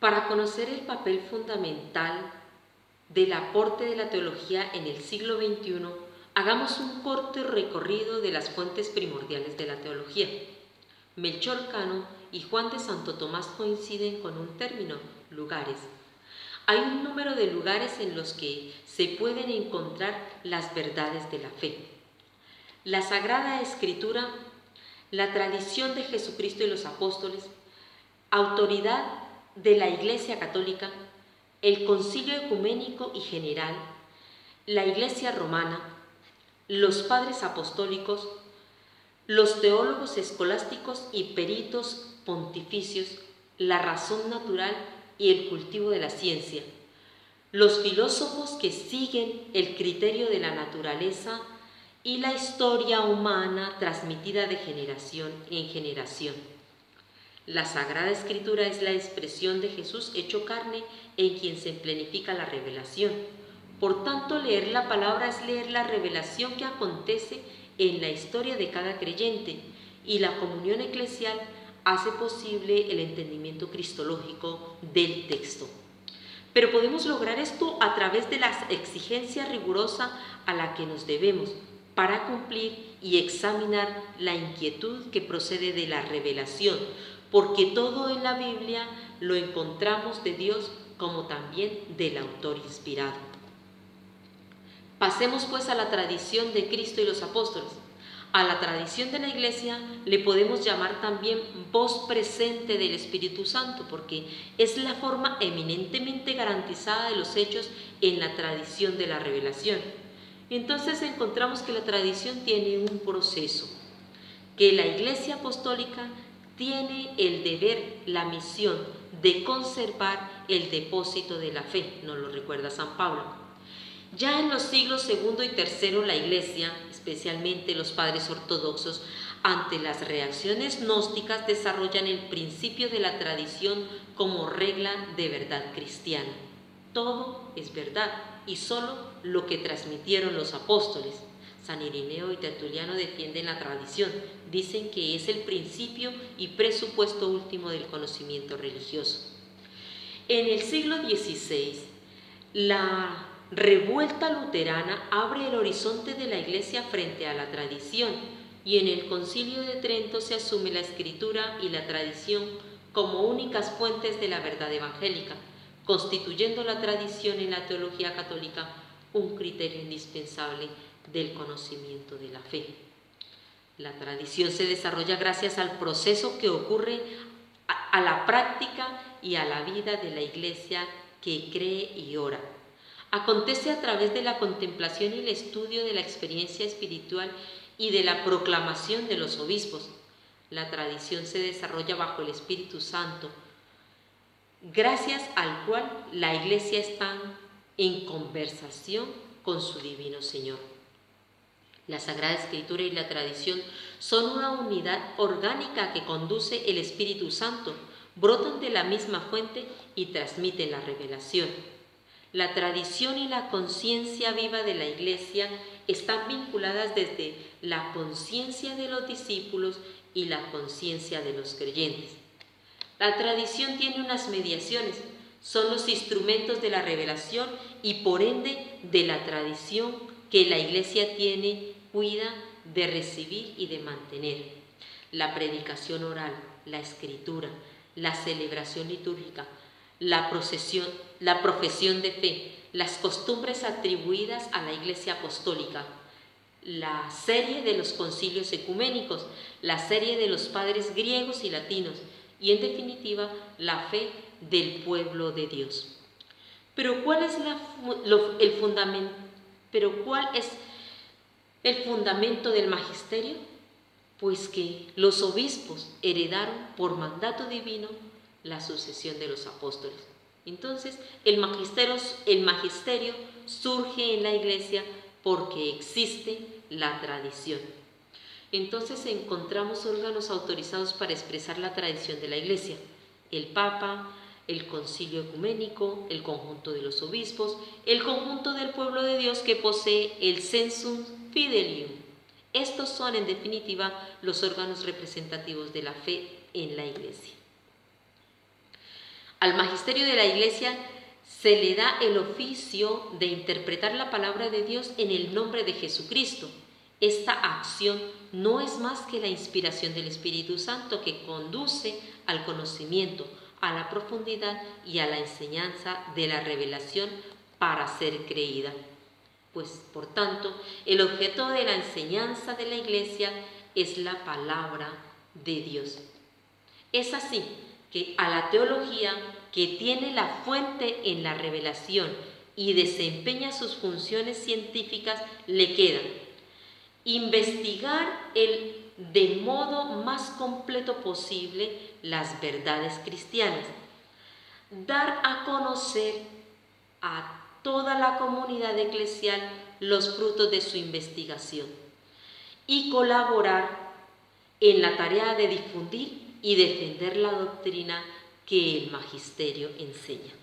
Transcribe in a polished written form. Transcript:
Para conocer el papel fundamental del aporte de la teología en el siglo XXI, hagamos un corto recorrido de las fuentes primordiales de la teología. Melchor Cano y Juan de Santo Tomás coinciden con un término: lugares. Hay un número de lugares en los que se pueden encontrar las verdades de la fe. La Sagrada Escritura, la tradición de Jesucristo y los apóstoles, autoridad de la Iglesia Católica, el Concilio Ecuménico y General, la Iglesia Romana, los Padres Apostólicos, los teólogos escolásticos y peritos pontificios, la razón natural y el cultivo de la ciencia, los filósofos que siguen el criterio de la naturaleza y la historia humana transmitida de generación en generación. La Sagrada Escritura es la expresión de Jesús hecho carne, en quien se plenifica la revelación. Por tanto, leer la palabra es leer la revelación que acontece en la historia de cada creyente, y la comunión eclesial hace posible el entendimiento cristológico del texto. Pero podemos lograr esto a través de la exigencia rigurosa a la que nos debemos para cumplir y examinar la inquietud que procede de la revelación, porque todo en la Biblia lo encontramos de Dios como también del autor inspirado. Pasemos pues a la tradición de Cristo y los apóstoles. A la tradición de la Iglesia le podemos llamar también voz presente del Espíritu Santo, porque es la forma eminentemente garantizada de los hechos en la tradición de la revelación. Entonces encontramos que la tradición tiene un proceso, que la Iglesia Apostólica tiene el deber, la misión de conservar el depósito de la fe, nos lo recuerda San Pablo. Ya en los siglos segundo y tercero, la Iglesia, especialmente los padres ortodoxos, ante las reacciones gnósticas, desarrollan el principio de la tradición como regla de verdad cristiana. Todo es verdad y solo lo que transmitieron los apóstoles. San Irineo y Tertuliano defienden la tradición, dicen que es el principio y presupuesto último del conocimiento religioso. En el siglo XVI, la revuelta luterana abre el horizonte de la Iglesia frente a la tradición, y en el Concilio de Trento se asume la Escritura y la tradición como únicas fuentes de la verdad evangélica, constituyendo la tradición en la teología católica un criterio indispensable del conocimiento de la fe. La tradición se desarrolla gracias al proceso que ocurre a la práctica y a la vida de la Iglesia que cree y ora. Acontece a través de la contemplación y el estudio de la experiencia espiritual y de la proclamación de los obispos. La tradición se desarrolla bajo el Espíritu Santo, gracias al cual la Iglesia está en conversación con su Divino Señor. La Sagrada Escritura y la tradición son una unidad orgánica que conduce el Espíritu Santo, brotan de la misma fuente y transmiten la revelación. La tradición y la conciencia viva de la Iglesia están vinculadas desde la conciencia de los discípulos y la conciencia de los creyentes. La tradición tiene unas mediaciones, son los instrumentos de la revelación y por ende de la tradición que la Iglesia cuida de recibir y de mantener. La predicación oral, la escritura, la celebración litúrgica, la profesión de fe, las costumbres atribuidas a la Iglesia Apostólica, la serie de los concilios ecuménicos, la serie de los padres griegos y latinos y, en definitiva, la fe del pueblo de Dios. Pero ¿cuál es el fundamento del magisterio? Pues que los obispos heredaron por mandato divino la sucesión de los apóstoles. Entonces, el magisterio surge en la Iglesia porque existe la tradición. Entonces encontramos órganos autorizados para expresar la tradición de la Iglesia: el Papa, el Concilio Ecuménico, el conjunto de los obispos, el conjunto del pueblo de Dios que posee el Censum Fidelium. Estos son, en definitiva, los órganos representativos de la fe en la Iglesia. Al magisterio de la Iglesia se le da el oficio de interpretar la palabra de Dios en el nombre de Jesucristo. Esta acción no es más que la inspiración del Espíritu Santo que conduce al conocimiento, a la profundidad y a la enseñanza de la revelación para ser creída. Pues, por tanto, el objeto de la enseñanza de la Iglesia es la palabra de Dios. Es así que a la teología, que tiene la fuente en la revelación y desempeña sus funciones científicas, le queda investigar de modo más completo posible las verdades cristianas, dar a conocer a toda la comunidad eclesial los frutos de su investigación y colaborar en la tarea de difundir y defender la doctrina que el magisterio enseña.